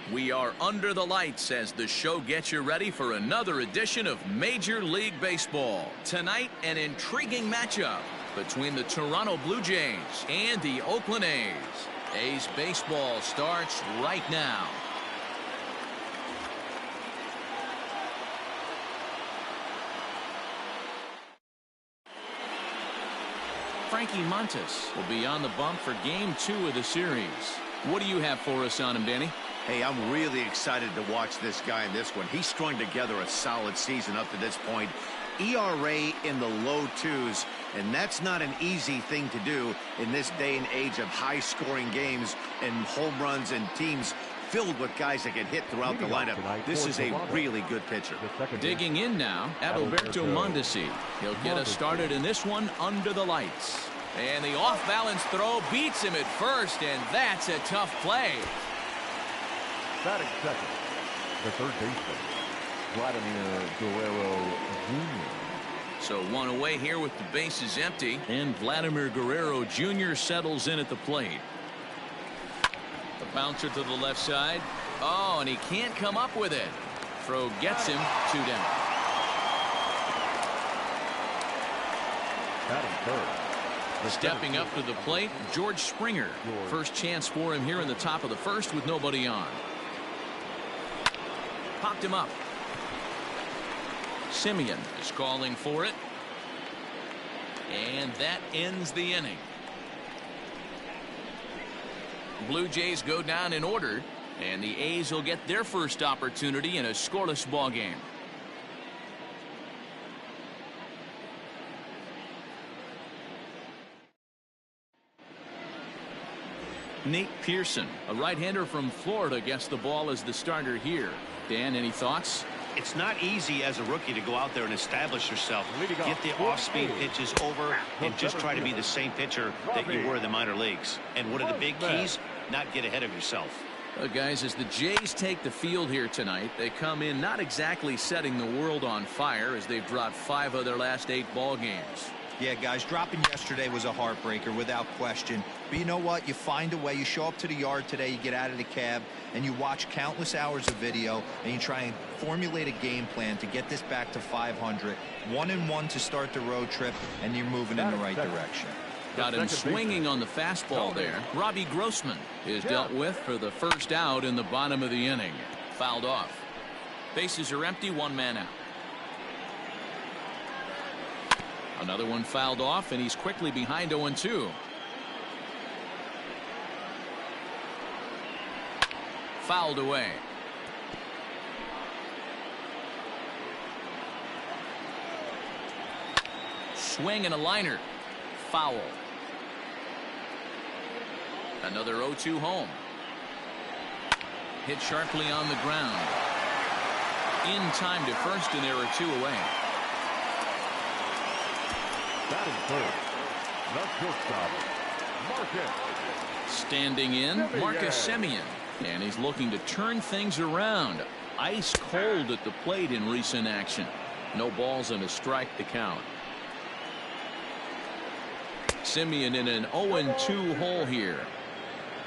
We are under the lights as the show gets you ready for another edition of Major League Baseball. Tonight, an intriguing matchup between the Toronto Blue Jays and the Oakland A's. A's baseball starts right now. Frankie Montes will be on the bump for Game 2 of the series. What do you have for us on him, Danny? Hey, I'm really excited to watch this guy in this one. He's strung together a solid season up to this point. ERA in the low 2s, and that's not an easy thing to do in this day and age of high-scoring games and home runs and teams filled with guys that get hit throughout the lineup. This is a really good pitcher. Digging in now, Adalberto Mondesi. He'll get us started in this one under the lights. And the off-balance throw beats him at first, and that's a tough play. Batting second, the third baseman, Vladimir Guerrero Jr. So one away here with the bases empty, and Vladimir Guerrero Jr. settles in at the plate. The bouncer to the left side. Oh, and he can't come up with it. Throw gets him 2 down. Batting third. Stepping up to the plate, George Springer. First chance for him here in the top of the first with nobody on. Popped him up. Simeon is calling for it. And that ends the inning. Blue Jays go down in order, and the A's will get their first opportunity in a scoreless ball game. Nate Pearson, a right-hander from Florida, gets the ball as the starter here. Dan, any thoughts? It's not easy as a rookie to go out there and establish yourself. Get the off-speed pitches over and just try to be the same pitcher that you were in the minor leagues. And one of the big keys, not get ahead of yourself. Guys, as the Jays take the field here tonight, they come in not exactly setting the world on fire as they've dropped 5 of their last 8 ball games. Yeah, guys, dropping yesterday was a heartbreaker without question. But you know what? You find a way. You show up to the yard today, you get out of the cab, and you watch countless hours of video, and you try and formulate a game plan to get this back to 500. 1-1 to start the road trip, and you're moving in the right direction. Got him swinging on the fastball there. Robbie Grossman is dealt with for the first out in the bottom of the inning. Fouled off. Bases are empty, 1 man out. Another one fouled off, and he's quickly behind 0-2. Fouled away. Swing and a liner. Foul. Another 0-2 home. Hit sharply on the ground. In time to first, and there are 2 away. Batting third, the shortstop, Marcus. Standing in, Marcus Simeon. And he's looking to turn things around. Ice cold at the plate in recent action. No balls and a strike to count. Simeon in an 0-2 hole here.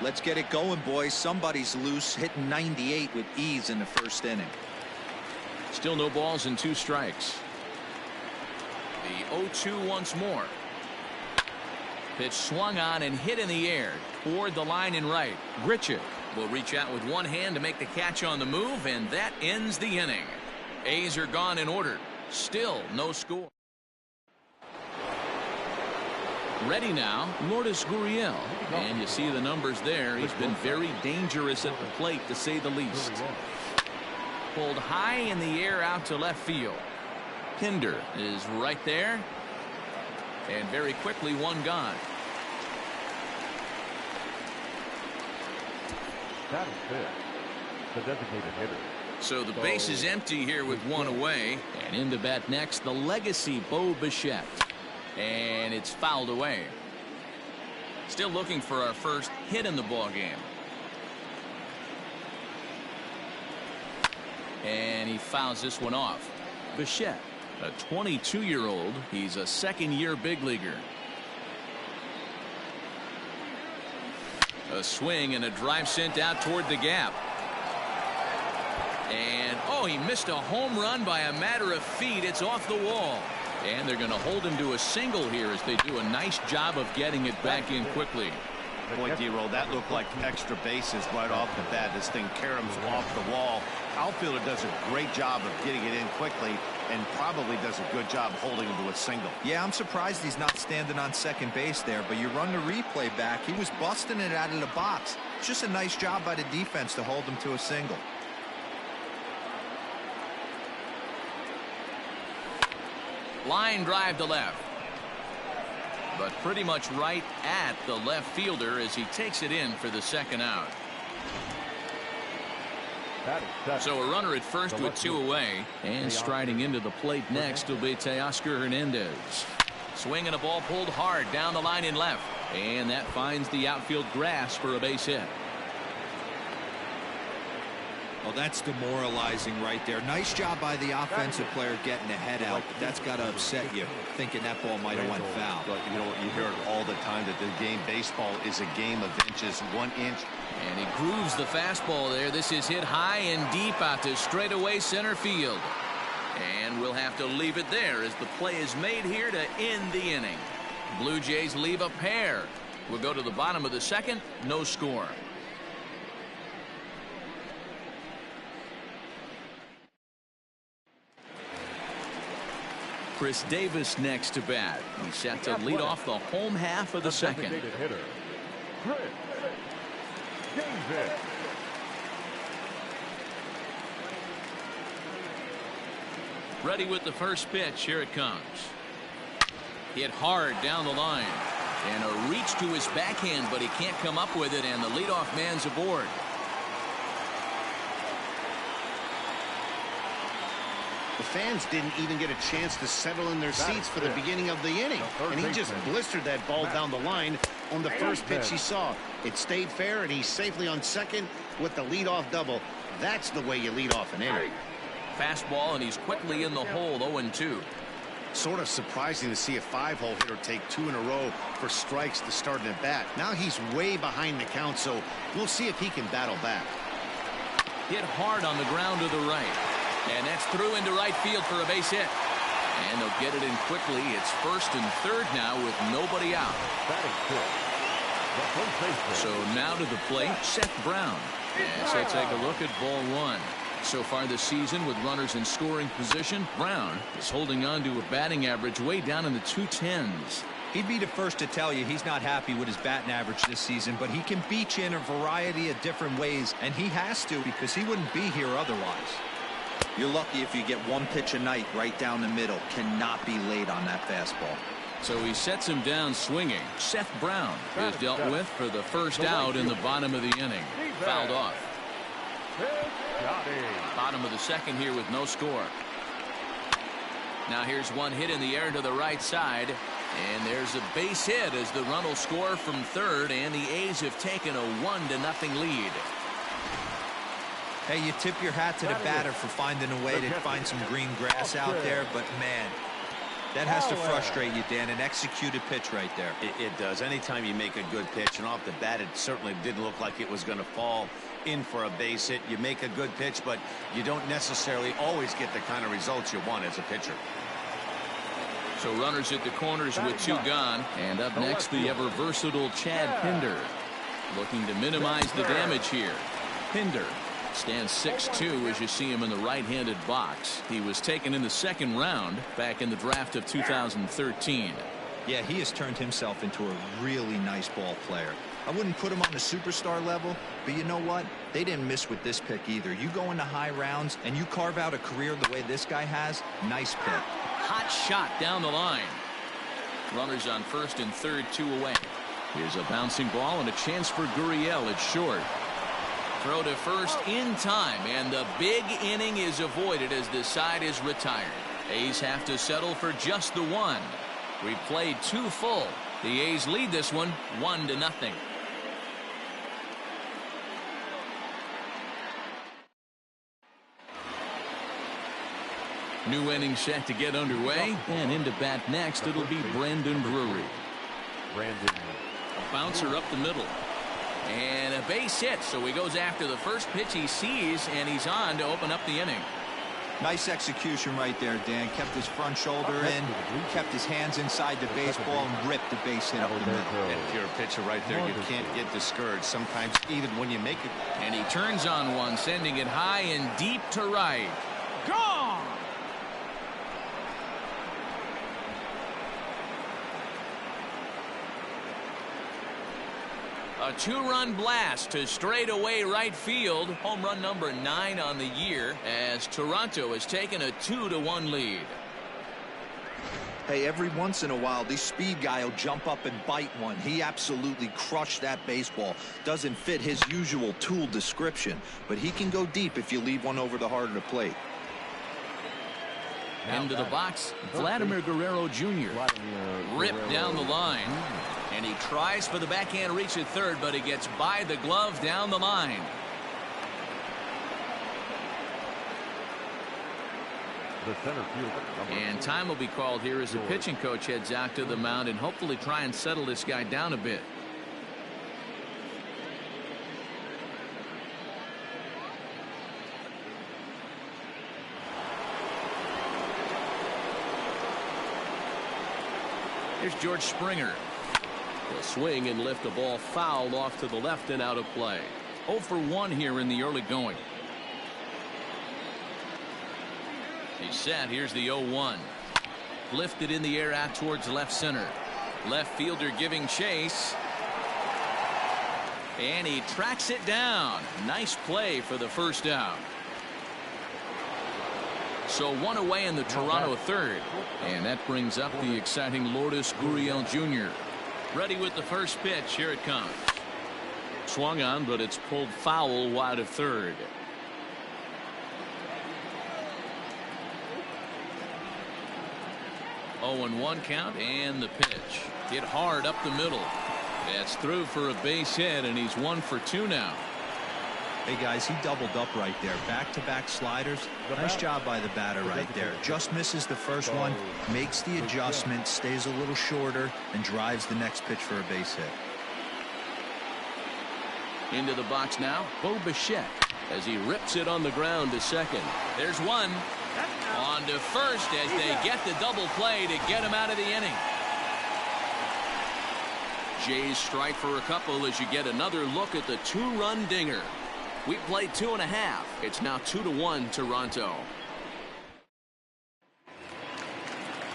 Let's get it going, boys. Somebody's loose, hitting 98 with ease in the first inning. Still no balls and 2 strikes. The 0-2 once more. Pitch swung on and hit in the air toward the line and right. Grichuk will reach out with one hand to make the catch on the move, and that ends the inning. A's are gone in order. Still no score. Ready now, Lourdes Gurriel. And you see the numbers there. He's been very dangerous at the plate, to say the least. Pulled high in the air out to left field. Pinder is right there. And very quickly, 1 gone. That is fifth, the designated hitter. So the base is empty here with 1 away. And in to bat next, the legacy Bo Bichette. And it's fouled away. Still looking for our first hit in the ball game. And he fouls this one off. Bichette, a 22-year-old. He's a second-year big leaguer. A swing and a drive sent out toward the gap. And, oh, he missed a home run by a matter of feet. It's off the wall. And they're going to hold him to a single here as they do a nice job of getting it back in quickly. Boy, D-Roll, that looked like extra bases right off the bat. This thing caroms off the wall. Outfielder does a great job of getting it in quickly and probably does a good job holding him to a single. Yeah, I'm surprised he's not standing on second base there, but you run the replay back. He was busting it out of the box. It's just a nice job by the defense to hold him to a single. Line drive to left. But pretty much right at the left fielder as he takes it in for the second out. So a runner at first with two away, and striding into the plate next will be Teoscar Hernandez. Swinging a ball pulled hard down the line in left, and that finds the outfield grass for a base hit. Well, that's demoralizing right there. Nice job by the offensive player getting the head out. That's got to upset you, thinking that ball might have went foul. But you know, you hear it all the time that the game baseball is a game of inches, 1 inch. And he grooves the fastball there. This is hit high and deep out to straightaway center field. And we'll have to leave it there as the play is made here to end the inning. Blue Jays leave a pair. We'll go to the bottom of the second. No score. Chris Davis next to bat. He's set to lead off the home half of the second. Hitter, Chris Davis. Ready with the first pitch. Here it comes. Hit hard down the line. And a reach to his backhand, but he can't come up with it, and the leadoff man's aboard. The fans didn't even get a chance to settle in their seats for the beginning of the inning. And he just blistered that ball down the line on the first pitch he saw. It stayed fair, and he's safely on second with the leadoff double. That's the way you lead off an inning. Fastball, and he's quickly in the hole, 0-2. Sort of surprising to see a 5-hole hitter take 2 in a row for strikes to start an at-bat. Now he's way behind the count, so we'll see if he can battle back. Hit hard on the ground to the right. And that's through into right field for a base hit. And they'll get it in quickly. It's first and third now with nobody out. So now to the plate, Seth Brown. As they take a look at ball one. So far this season with runners in scoring position, Brown is holding on to a batting average way down in the 210s. He'd be the first to tell you he's not happy with his batting average this season, but he can beat you in a variety of different ways, and he has to because he wouldn't be here otherwise. You're lucky if you get one pitch a night right down the middle. Cannot be late on that fastball. So he sets him down swinging. Seth Brown is dealt with for the first out in the bottom of the inning. Fouled off. Bottom of the second here with no score. Now here's one hit in the air to the right side. And there's a base hit as the run will score from third, and the A's have taken a 1-0 lead. Hey, you tip your hat to the batter for finding a way to find some green grass out there, but man, that has to frustrate you, Dan. An executed pitch right there. It does. Anytime you make a good pitch, and off the bat it certainly didn't look like it was going to fall in for a base hit. You make a good pitch, but you don't necessarily always get the kind of results you want as a pitcher. So runners at the corners with two gone, and up next the ever versatile Chad Pinder, looking to minimize the damage here. Pinder stands 6'2" as you see him in the right-handed box. He was taken in the second round back in the draft of 2013. Yeah, he has turned himself into a really nice ball player. I wouldn't put him on the superstar level, but you know what? They didn't miss with this pick either. You go into high rounds and you carve out a career the way this guy has. Nice pick. Hot shot down the line. Runners on first and third, 2 away. Here's a bouncing ball and a chance for Gurriel at short. Throw to first in time, and the big inning is avoided as the side is retired. A's have to settle for just the one. We played 2 full. The A's lead this one 1-0. New inning set to get underway, and into bat next it'll be Brandon Drury. A bouncer up the middle. And a base hit, so he goes after the first pitch he sees, and he's on to open up the inning. Nice execution right there, Dan. Kept his front shoulder in, kept his hands inside the baseball, and ripped the base hit up the middle. And if you're a pitcher right there, you can't get discouraged sometimes, even when you make it. And he turns on one, sending it high and deep to right. Gone! A two-run blast to straightaway right field. Home run number 9 on the year as Toronto has taken a 2-1 lead. Hey, every once in a while, this speed guy will jump up and bite one. He absolutely crushed that baseball. Doesn't fit his usual tool description, but he can go deep if you leave one over the heart of the plate. Into the box, Vladimir Guerrero Jr. Ripped down the line. And he tries for the backhand reach at third, but he gets by the glove down the line. The center fielder. And time will be called here as the pitching coach heads out to the mound and hopefully try and settle this guy down a bit. Here's George Springer. He'll swing and lift the ball foul off to the left and out of play. 0 for 1 here in the early going. He's set. Here's the 0-1. Lifted in the air out towards left center. Left fielder giving chase. And he tracks it down. Nice play for the first out. So 1 away in the Toronto third. And that brings up the exciting Lourdes Gurriel Jr. Ready with the first pitch. Here it comes. Swung on, but it's pulled foul wide of third. Oh, and 1 count, and the pitch hit hard up the middle. That's through for a base hit, and he's 1 for 2 now. Hey guys, he doubled up right there. Back-to-back sliders. Nice job by the batter right there. Just misses the first one, makes the adjustment, stays a little shorter, and drives the next pitch for a base hit. Into the box now, Bo Bichette as he rips it on the ground to second. There's one. On to first as they get the double play to get him out of the inning. Jays strike for a couple as you get another look at the 2-run dinger. We played 2.5. It's now 2-1 Toronto.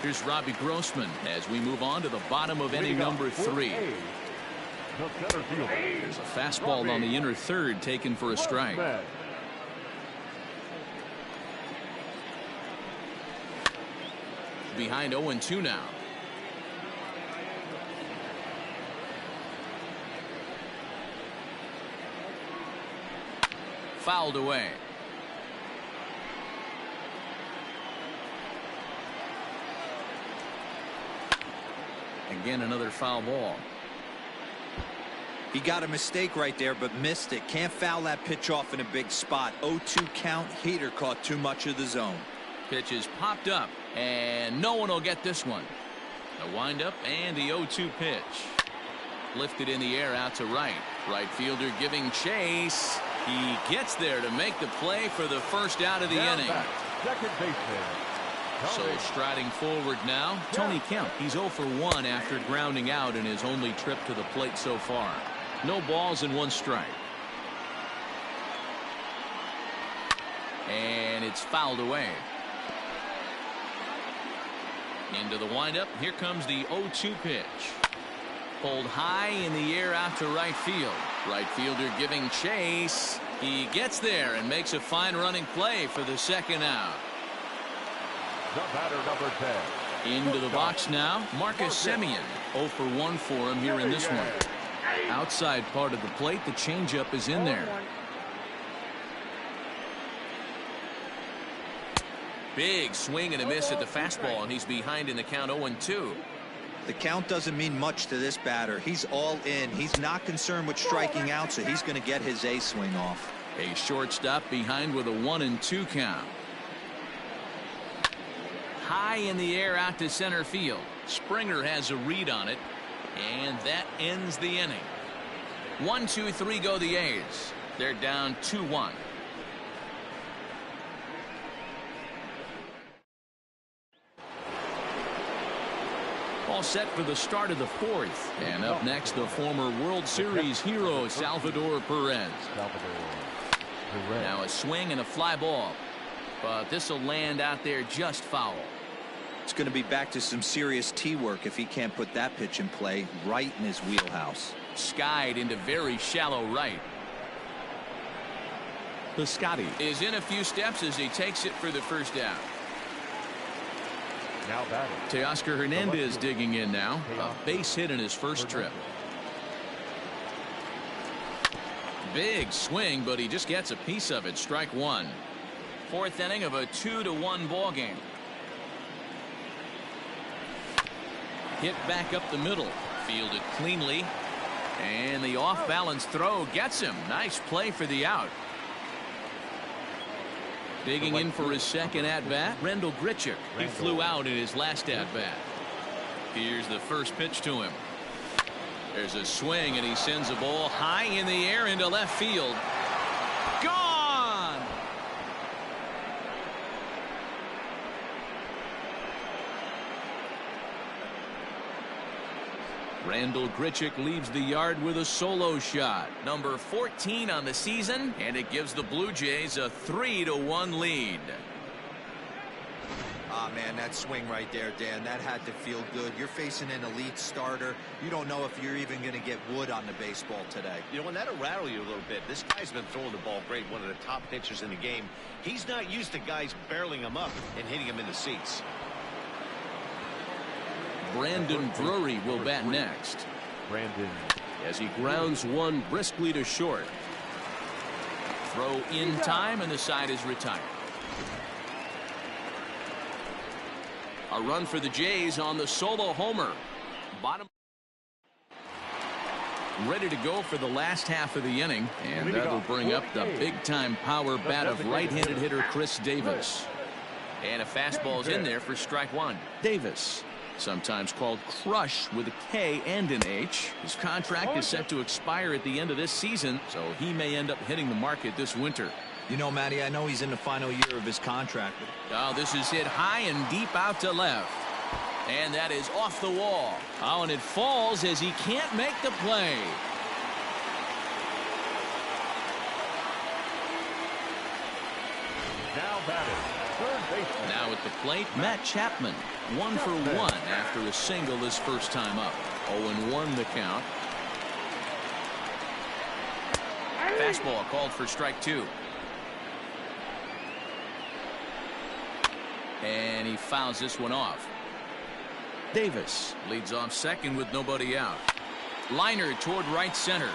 Here's Robbie Grossman as we move on to the bottom of inning number 3. There's a fastball on the inner third taken for a strike. Behind 0-2 now. Fouled away. Again, another foul ball. He got a mistake right there, but missed it. Can't foul that pitch off in a big spot. 0-2 count. Heater caught too much of the zone. Pitch is popped up, and no one will get this one. A windup and the 0-2 pitch. Lifted in the air out to right. Right fielder giving chase. He gets there to make the play for the first out of the inning. Second baseman. So striding forward now, Tony Kemp. He's 0 for 1 after grounding out in his only trip to the plate so far. No balls and 1 strike. And it's fouled away. Into the windup. Here comes the 0-2 pitch. Pulled high in the air out to right field. Right fielder giving chase. He gets there and makes a fine running play for the second out. The batter, number 10. Into the box now, Marcus Semien. 0 for 1 for him here in this one. Outside part of the plate, the changeup is in there. Big swing and a miss at the fastball, and he's behind in the count 0-2. The count doesn't mean much to this batter. He's all in. He's not concerned with striking out, so he's going to get his A swing off. A shortstop behind with a 1-2 count. High in the air out to center field. Springer has a read on it, and that ends the inning. 1, 2, 3 go the A's. They're down 2-1. All set for the start of the fourth. And up next, the former World Series hero, Salvador Perez. Now a swing and a fly ball. But this will land out there just foul. It's going to be back to some serious tee work if he can't put that pitch in play right in his wheelhouse. Skied into very shallow right. Piscotty is in a few steps as he takes it for the first out. Now batting. Teoscar Hernandez digging in now. A base hit in his first trip. Big swing, but he just gets a piece of it. Strike one. Fourth inning of a 2-1 ball game. Hit back up the middle. Fielded cleanly. And the off-balance throw gets him. Nice play for the out. Digging in for his second at-bat, Randall Grichuk. He flew out in his last at-bat. Here's the first pitch to him. There's a swing, and he sends a ball high in the air into left field. Gone! Randall Grichuk leaves the yard with a solo shot. Number 14 on the season, and it gives the Blue Jays a 3-1 lead. Ah, man, that swing right there, Dan, that had to feel good. You're facing an elite starter. You don't know if you're even going to get wood on the baseball today. You know, and that'll rattle you a little bit. This guy's been throwing the ball great, one of the top pitchers in the game. He's not used to guys barreling him up and hitting him in the seats. Brandon Drury will bat next. Brandon. As he grounds one briskly to short. Throw in time, and the side is retired. A run for the Jays on the solo homer. Bottom. Ready to go for the last half of the inning, and that'll bring up the big-time power bat of right-handed hitter Chris Davis. And a fastball's in there for strike one. Davis, sometimes called Crush with a K and an H. His contract is set to expire at the end of this season, so he may end up hitting the market this winter. You know, Matty, I know he's in the final year of his contract. Oh, this is hit high and deep out to left. And that is off the wall. Oh, and it falls as he can't make the play. Now batting. Third baseman. Now at the plate, Matt Chapman. 1 for 1 after a single his first time up. 0-1 the count. Fastball called for strike two. And he fouls this one off. Davis leads off second with nobody out. Liner toward right center.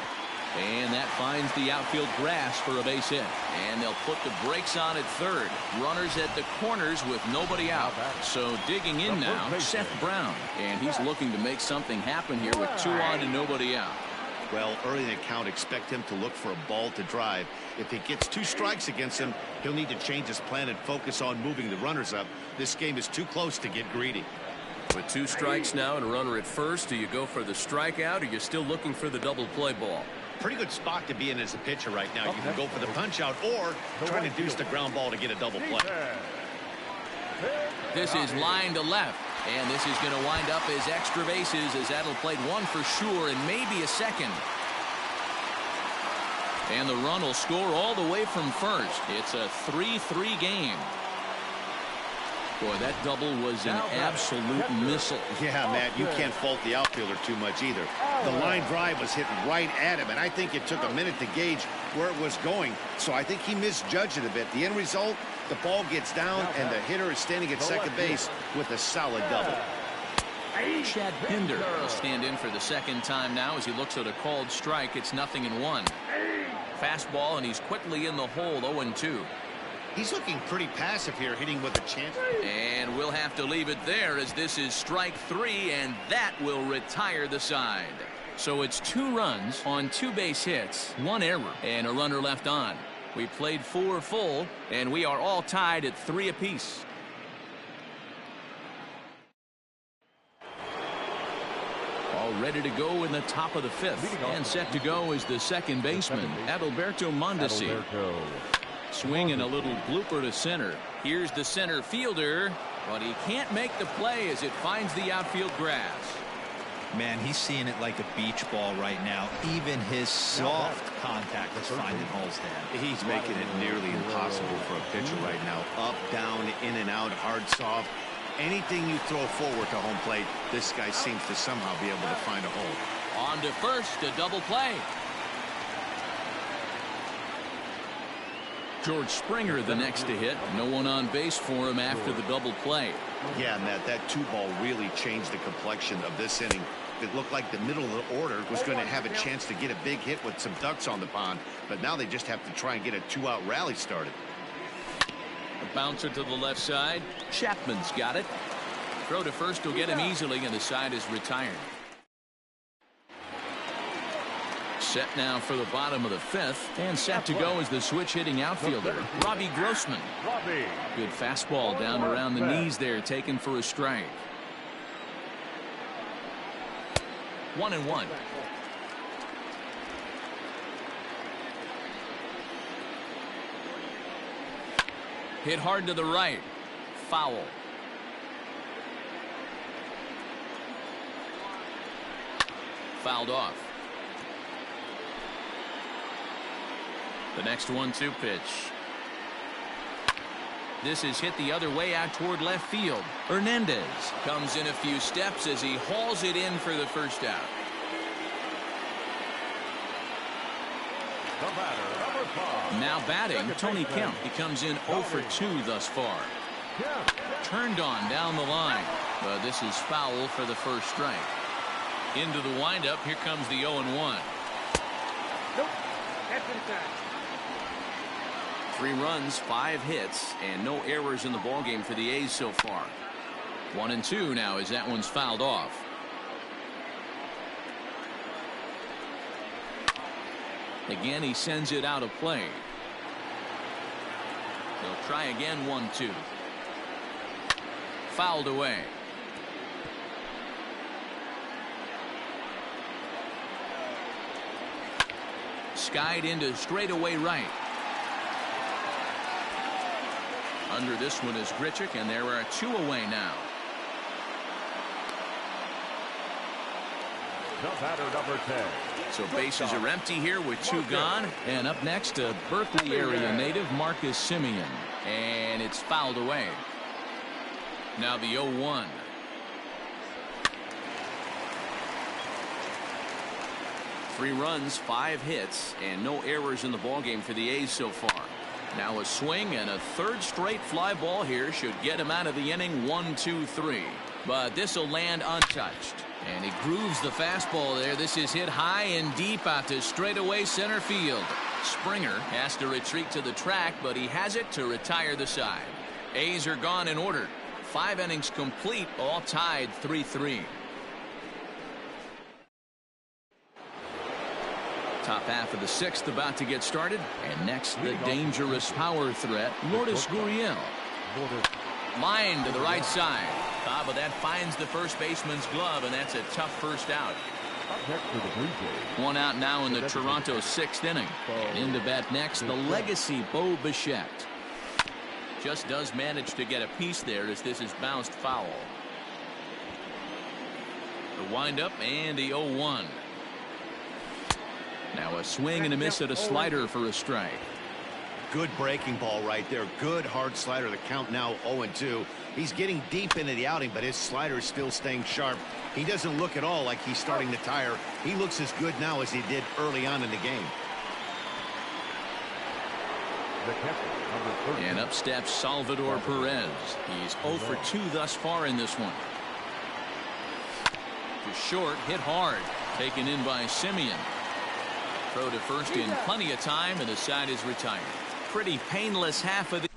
And that finds the outfield grass for a base hit. And they'll put the brakes on at third. Runners at the corners with nobody out. So digging in now, Seth Brown. And he's looking to make something happen here with 2 on and nobody out. Well, early in the count, expect him to look for a ball to drive. If he gets 2 strikes against him, he'll need to change his plan and focus on moving the runners up. This game is too close to get greedy. With 2 strikes now and a runner at first, do you go for the strikeout, or you're still looking for the double play ball? Pretty good spot to be in as a pitcher right now. You can go for the punch out or try to deuce the ground ball to get a double play. This is line to left. And this is going to wind up as extra bases, as that'll play one for sure and maybe a second. And the run will score all the way from first. It's a 3-3 game. Boy, that double was an absolute missile. Yeah, Matt, you can't fault the outfielder too much either. The line drive was hit right at him, and I think it took a minute to gauge where it was going. So I think he misjudged it a bit. The end result, the ball gets down, and the hitter is standing at second base with a solid double. Chad Pinder will stand in for the second time now as he looks at a called strike. It's 0-1. Fastball, and he's quickly in the hole, 0-2. He's looking pretty passive here, hitting with a chance. And we'll have to leave it there, as this is strike 3, and that will retire the side. So it's 2 runs on 2 base hits, 1 error, and a runner left on. We played 4 full, and we are all tied at 3 apiece. all ready to go in the top of the fifth. And set to go is the second baseman, Adalberto Mondesi. Swinging a little blooper to center. Here's the center fielder, but he can't make the play as it finds the outfield grass. Man, he's seeing it like a beach ball right now. Even his soft contact is finding holes there. He's making it nearly impossible for a pitcher right now. Up, down, in and out, hard, soft. Anything you throw forward to home plate, this guy seems to somehow be able to find a hole. On to first, a double play. George Springer the next to hit. No one on base for him after the double play. Yeah, and that 2-ball really changed the complexion of this inning. It looked like the middle of the order was going to have a chance to get a big hit with some ducks on the pond, but now they just have to try and get a 2-out rally started. A bouncer to the left side. Chapman's got it. Throw to first will get him easily, and the side is retired. Set now for the bottom of the fifth, and set to go is the switch-hitting outfielder, Robbie Grossman. Good fastball down around the knees there, taken for a strike. 1-1. Hit hard to the right. Foul. Fouled off. The next 1-2 pitch. This is hit the other way out toward left field. Hernandez comes in a few steps as he hauls it in for the first out. The batter, number 5. Now batting, Tony Kemp. He comes in 0 for 2 thus far. Turned on down the line, but this is foul for the first strike. Into the windup, here comes the 0-1. Nope, that's inside. 3 runs, 5 hits, and no errors in the ballgame for the A's so far. 1-2 now as that one's fouled off. Again, he sends it out of play. They'll try again. 1-2. Fouled away. Skied into straightaway right. Under this one is Grichuk, and there are 2 away now. The batter, number 10. So bases are empty here with 2 gone. And up next, a Berkeley area native, Marcus Semien. And it's fouled away. Now the 0-1. Three runs, 5 hits, and no errors in the ballgame for the A's so far. Now a swing and a third straight fly ball here should get him out of the inning. 1-2-3. But this will land untouched. And he grooves the fastball there. This is hit high and deep out to straightaway center field. Springer has to retreat to the track, but he has it to retire the side. A's are gone in order. 5 innings complete, all tied 3-3. Top half of the 6th about to get started. And next, the dangerous power threat, Lourdes Gurriel. Line to the right side. But that finds the first baseman's glove, and that's a tough first out. One out now in the Toronto 6th inning. And in to bat next, the legacy Bo Bichette. Just does manage to get a piece there as this is bounced foul. The windup and the 0-1. Now a swing and a miss at a slider for a strike. Good breaking ball right there. Good hard slider. The count now 0-2. He's getting deep into the outing, but his slider is still staying sharp. He doesn't look at all like he's starting to tire. He looks as good now as he did early on in the game. And up steps Salvador Perez. He's 0 for 2 thus far in this one. To short, hit hard. Taken in by Semien. Throw to first in plenty of time, and the side is retired. Pretty painless half of the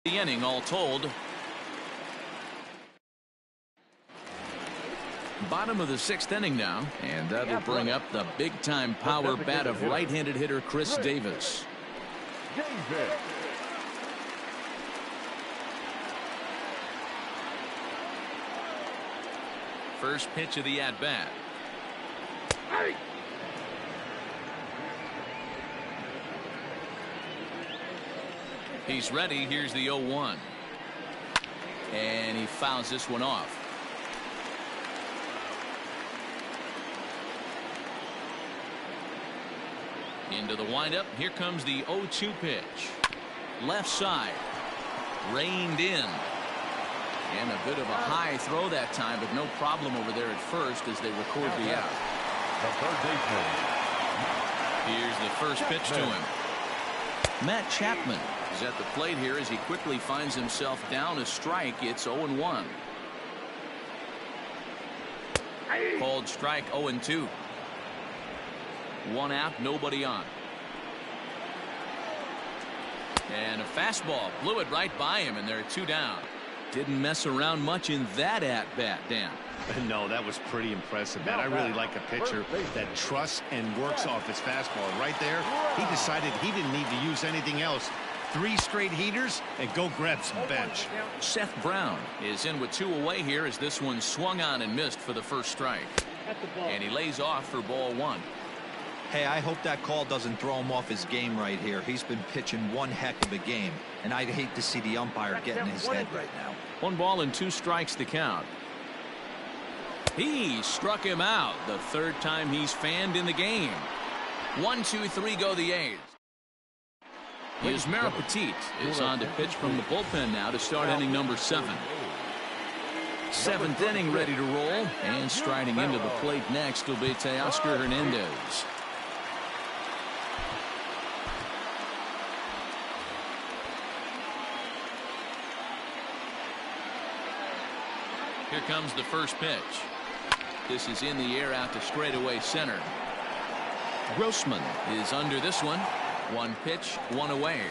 the inning all told. Bottom of the 6th inning now, and that will bring up the big-time power bat of right-handed hitter Chris Davis. First pitch of the at-bat. He's ready. Here's the 0-1. And he fouls this one off. Into the windup. Here comes the 0-2 pitch. Left side. Reined in. And a bit of a high throw that time, but no problem over there at first as they record the out. Here's the first pitch to him. Matt Chapman is at the plate here as he quickly finds himself down a strike. It's 0-1. Called strike 0-2. One out, nobody on. And a fastball blew it right by him, and there are 2 down. Didn't mess around much in that at-bat, Dan. No, that was pretty impressive, man. I really like a pitcher that trusts and works off his fastball. Right there, he decided he didn't need to use anything else. 3 straight heaters and go grab some bench. Seth Brown is in with 2 away here as this one swung on and missed for the first strike. And he lays off for ball 1. Hey, I hope that call doesn't throw him off his game right here. He's been pitching one heck of a game, and I'd hate to see the umpire get in his head right now. 1 ball and 2 strikes to count. He struck him out the 3rd time he's fanned in the game. 1, 2, 3 go the A's. Yusmeiro Petit is on to pitch from the bullpen now to start inning number 7. 7th inning ready to roll, and striding into the plate next will be Teoscar Hernandez. Here comes the first pitch. This is in the air out to straightaway center. Grossman is under this one. 1 pitch, 1 away.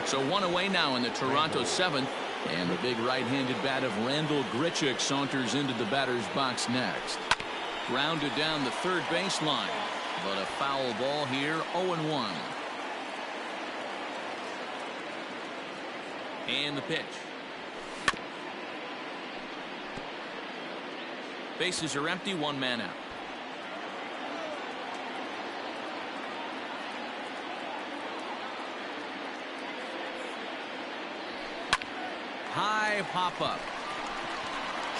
So 1 away now in the Toronto 7th. And the big right-handed bat of Randall Grichuk saunters into the batter's box next. Grounded down the 3rd baseline. But a foul ball here, 0-1. And the pitch. Bases are empty, 1 man out. High pop up.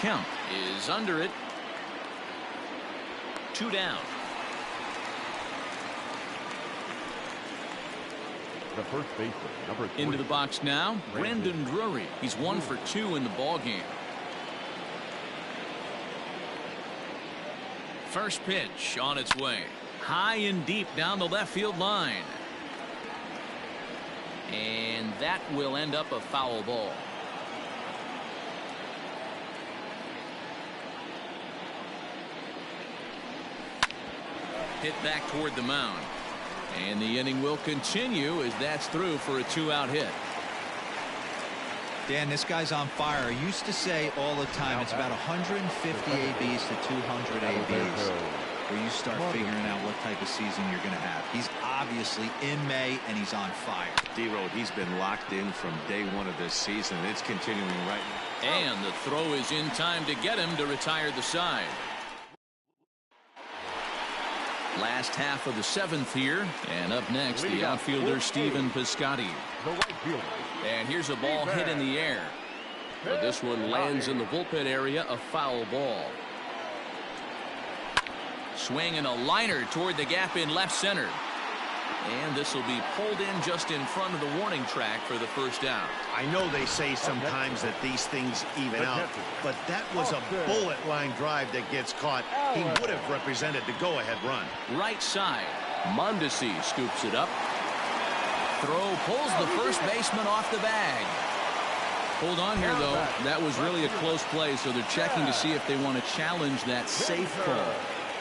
Kemp is under it. 2 down. The first baseman, number 3. Into the box now, Brandon Drury. He's 1 for 2 in the ball game. First pitch on its way. High and deep down the left field line. And that will end up a foul ball. Hit back toward the mound. And the inning will continue as that's through for a 2-out hit. Dan, this guy's on fire. I used to say all the time it's about 150 ABs to 200 ABs where you start figuring out what type of season you're going to have. He's obviously in May and he's on fire. D-Road, he's been locked in from day 1 of this season. It's continuing right now. And the throw is in time to get him to retire the side. Last half of the 7th here, and up next the outfielder Stephen Piscotty. And here's a ball hit in the air, but this one lands in the bullpen area, a foul ball. Swing and a liner toward the gap in left center, and this will be pulled in just in front of the warning track for the first down. I know they say sometimes that these things even out, but that was a bullet line drive that gets caught. He would have represented the go-ahead run. Right side, Mondesi scoops it up. Throw pulls the first baseman off the bag. Hold on here, though. That was really a close play, so they're checking to see if they want to challenge that safe call.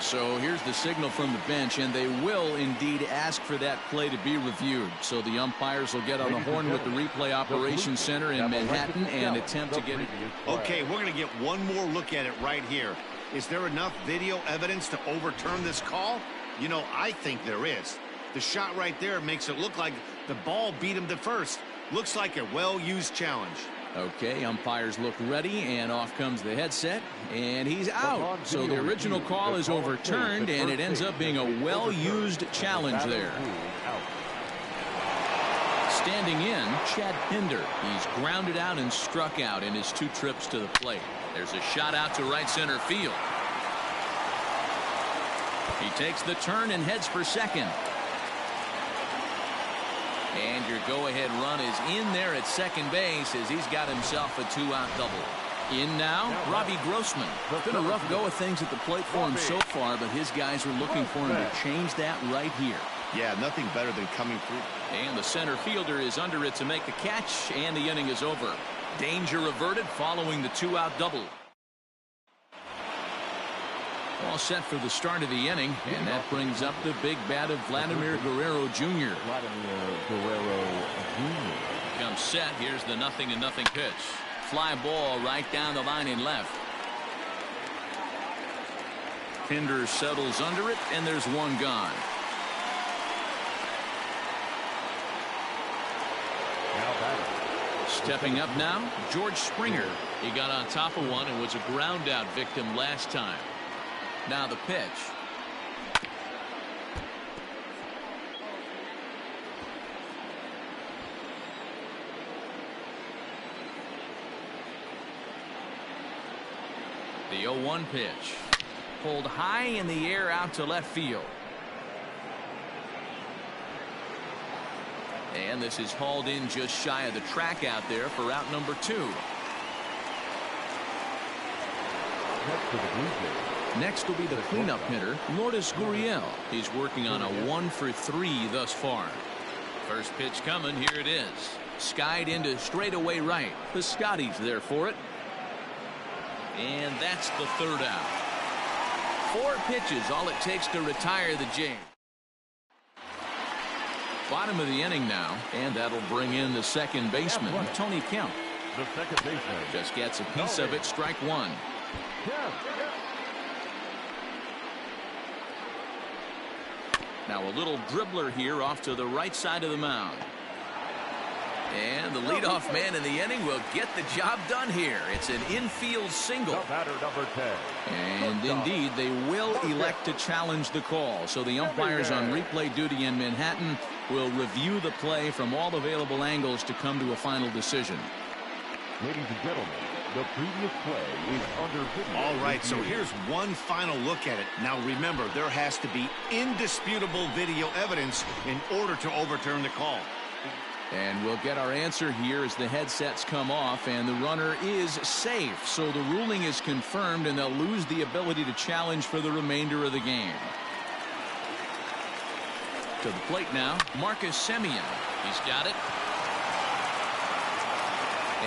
So here's the signal from the bench, and they will indeed ask for that play to be reviewed. So the umpires will get on the horn with the replay operations center in Manhattan and attempt to get it. Okay, we're going to get one more look at it right here. Is there enough video evidence to overturn this call? You know, I think there is. The shot right there makes it look like the ball beat him to first. Looks like a well-used challenge. Okay, umpires look ready, and off comes the headset, and he's out. So the original call is overturned, and it ends up being a well-used challenge there. Standing in, Chad Pinder. He's grounded out and struck out in his 2 trips to the plate. There's a shot out to right center field. He takes the turn and heads for second. And your go-ahead run is in there at second base as he's got himself a 2-out double. In now, Robbie Grossman. Been a rough go of things at the plate for him so far, but his guys are looking for him to change that right here. Yeah, nothing better than coming through. And the center fielder is under it to make the catch, and the inning is over. Danger averted following the 2-out double. All set for the start of the inning, and that brings up the big bat of Vladimir Guerrero Jr. Comes set. Here's the 0-0 pitch. Fly ball right down the line in left. Pinder settles under it, and there's one gone. Stepping up now, George Springer. He got on top of one and was a ground out victim last time. Now the pitch. The 0-1 pitch. Pulled high in the air out to left field. And this is hauled in just shy of the track out there for out number 2. Next will be the cleanup hitter, Lourdes Gurriel. He's working on a 1-for-3 thus far. First pitch coming. Here it is. Skied into straightaway right. The Scotties there for it. And that's the 3rd out. 4 pitches, all it takes to retire the Jays. Bottom of the inning now, and that'll bring in the second baseman, Tony Kemp. The second baseman just gets a piece of it. Strike 1. Now a little dribbler here off to the right side of the mound. And the leadoff man in the inning will get the job done here. It's an infield single. Batter number 10. And indeed, they will elect to challenge the call. So the umpires on replay duty in Manhattan will review the play from all available angles to come to a final decision. Ladies and gentlemen, the previous play is under video. All right, so here's one final look at it. Now remember, there has to be indisputable video evidence in order to overturn the call. And we'll get our answer here as the headsets come off, and the runner is safe. So the ruling is confirmed, and they'll lose the ability to challenge for the remainder of the game. To the plate now, Marcus Semien. He's got it.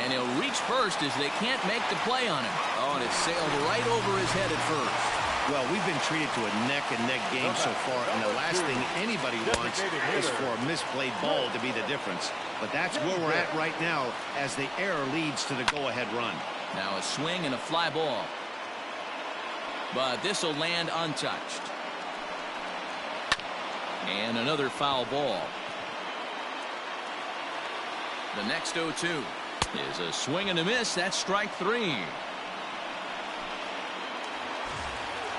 And he'll reach first as they can't make the play on him. Oh, and it sailed right over his head at first. Well, we've been treated to a neck-and-neck game so far, and the last thing anybody wants is for a misplayed ball to be the difference. But that's where we're at right now as the error leads to the go-ahead run. Now a swing and a fly ball. But this will land untouched. And another foul ball. The next 0-2 is a swing and a miss. That's strike 3.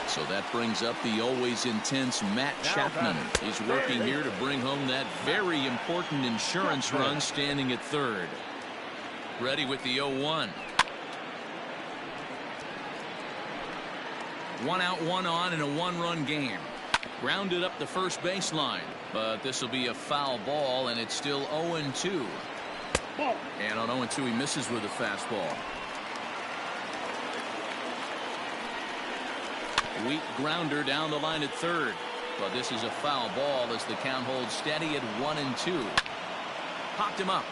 So that brings up the always intense Matt Chapman. He's working here to bring home that very important insurance run, standing at 3rd. Ready with the 0-1. 1 out, 1 on in a 1-run game. Grounded up the first baseline, but this will be a foul ball, and it's still 0-2. And on 0-2, he misses with a fastball. Weak grounder down the line at 3rd. But this is a foul ball as the count holds steady at 1-2. Popped him up.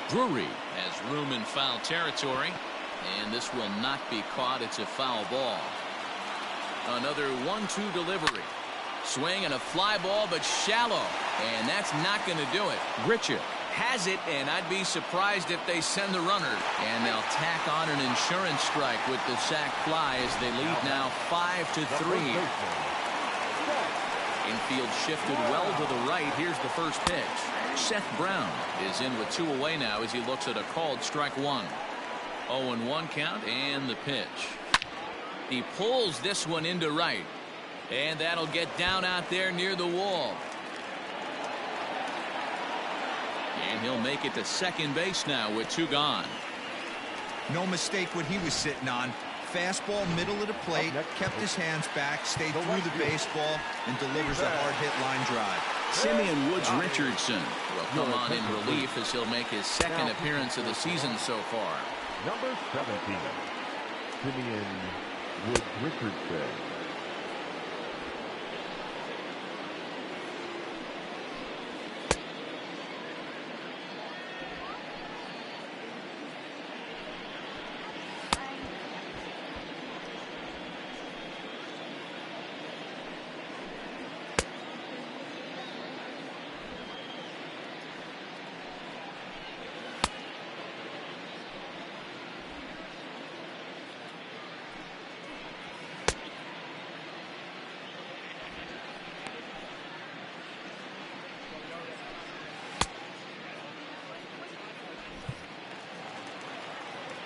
Drury has room in foul territory, and this will not be caught. It's a foul ball. Another 1-2 delivery. Swing and a fly ball, but shallow. And that's not going to do it. Richard has it, and I'd be surprised if they send the runner. And they'll tack on an insurance strike with the sac fly as they lead now 5-3. Infield shifted well to the right. Here's the first pitch. Seth Brown is in with 2 away now as he looks at a called strike 1. 0-1 count and the pitch. He pulls this one into right. And that'll get down out there near the wall. And he'll make it to second base now with 2 gone. No mistake what he was sitting on. Fastball, middle of the plate, kept his hands back, stayed through the baseball, and delivers a hard-hit line drive. Simeon Woods Richardson will come on in relief as he'll make his second appearance of the season so far. Number 17, Simeon Woods Richardson.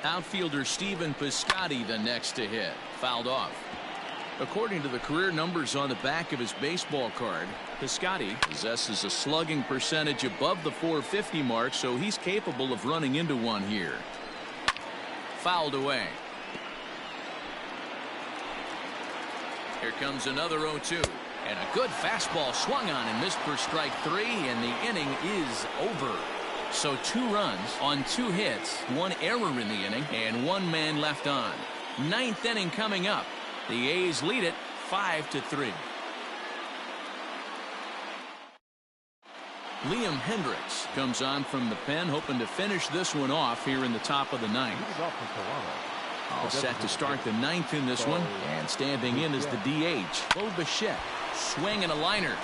Outfielder Stephen Piscotty the next to hit. Fouled off. According to the career numbers on the back of his baseball card, Piscotty possesses a slugging percentage above the .450 mark, so he's capable of running into one here. Fouled away. Here comes another 0-2. And a good fastball swung on and missed for strike 3, and the inning is over. So 2 runs on 2 hits, 1 error in the inning, and 1 man left on. 9th inning coming up. The A's lead it 5-3. Liam Hendricks comes on from the pen, hoping to finish this one off here in the top of the 9th. All set to start the 9th in this one, and standing in is the DH, Bo Bichette. Swing and a liner.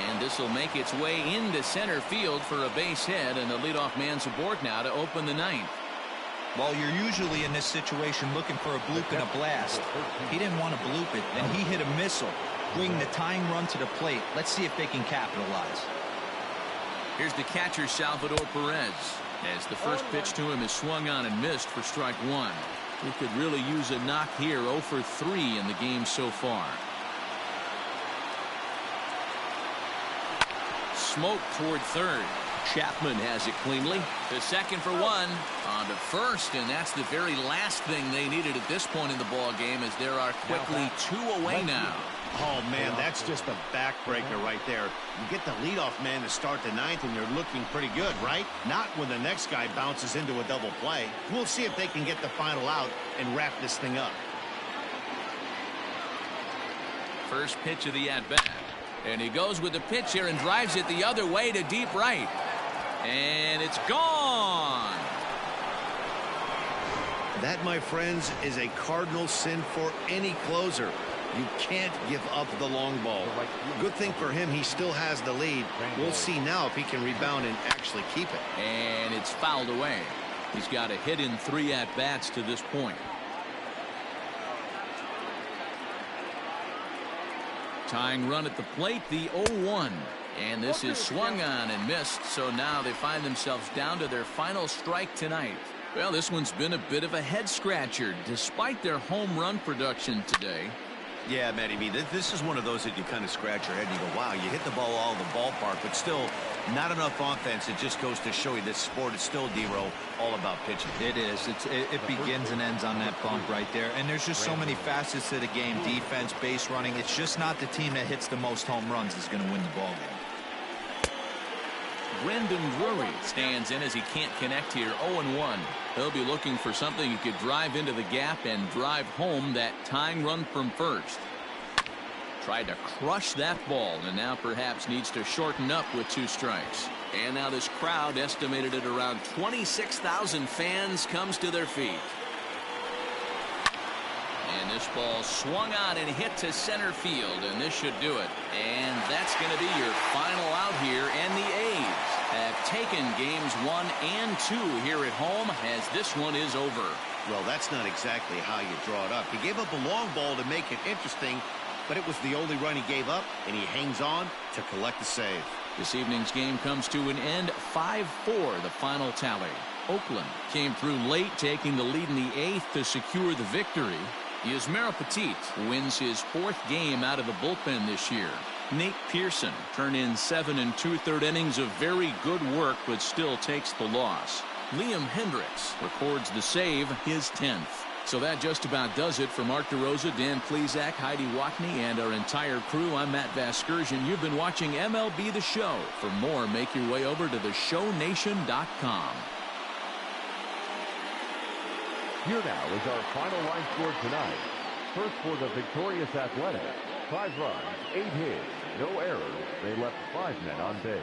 And this will make its way into center field for a base hit, and the leadoff man's aboard now to open the 9th. Well, you're usually in this situation looking for a bloop and a blast. He didn't want to bloop it, and he hit a missile, bringing the tying run to the plate. Let's see if they can capitalize. Here's the catcher, Salvador Perez, as the first pitch to him is swung on and missed for strike 1. He could really use a knock here. 0 for 3 in the game so far. Smoke toward third. Chapman has it cleanly. To second for 1. On to first, and that's the very last thing they needed at this point in the ball game, as there are quickly 2 away now. Oh, man, that's just a backbreaker right there. You get the leadoff man to start the 9th, and you're looking pretty good, right? Not when the next guy bounces into a double play. We'll see if they can get the final out and wrap this thing up. First pitch of the at-bat. And he goes with the pitch here and drives it the other way to deep right. And it's gone. That, my friends, is a cardinal sin for any closer. You can't give up the long ball. Good thing for him, he still has the lead. We'll see now if he can rebound and actually keep it. And it's fouled away. He's got a hit in 3 at-bats to this point. Tying run at the plate, the 0-1. And this is swung on and missed, so now they find themselves down to their final strike tonight. Well, this one's been a bit of a head-scratcher, despite their home run production today. Yeah, Matty B, this is one of those that you kind of scratch your head and you go, wow, you hit the ball all in the ballpark, but still not enough offense. It just goes to show you this sport is still, D-Row, all about pitching. It is. It begins and ends on that bump right there. And there's just so many facets to the game. Defense, base running. It's just not the team that hits the most home runs that's going to win the ball game. Brendan Drury stands in as he can't connect here. 0-1. He'll be looking for something he could drive into the gap and drive home that tying run from first. Tried to crush that ball, and now perhaps needs to shorten up with 2 strikes. And now this crowd, estimated at around 26,000 fans, comes to their feet. And And this ball swung on and hit to center field, and this should do it. And that's going to be your final out here, and the A's have taken games 1 and 2 here at home, as this one is over. Well, that's not exactly how you draw it up. He gave up a long ball to make it interesting, but it was the only run he gave up, and he hangs on to collect the save. This evening's game comes to an end, 5-4 the final tally. Oakland came through late, taking the lead in the 8th to secure the victory. Yusmeiro Petit wins his 4th game out of the bullpen this year. Nate Pearson turned in 7 2/3 innings of very good work, but still takes the loss. Liam Hendricks records the save, his 10th. So that just about does it for Mark DeRosa, Dan Plesac, Heidi Watney, and our entire crew. I'm Matt Vasgersian. You've been watching MLB The Show. For more, make your way over to theshownation.com. Here now is our final line score tonight. First for the victorious Athletics, 5 runs, 8 hits, no errors. They left 5 men on base.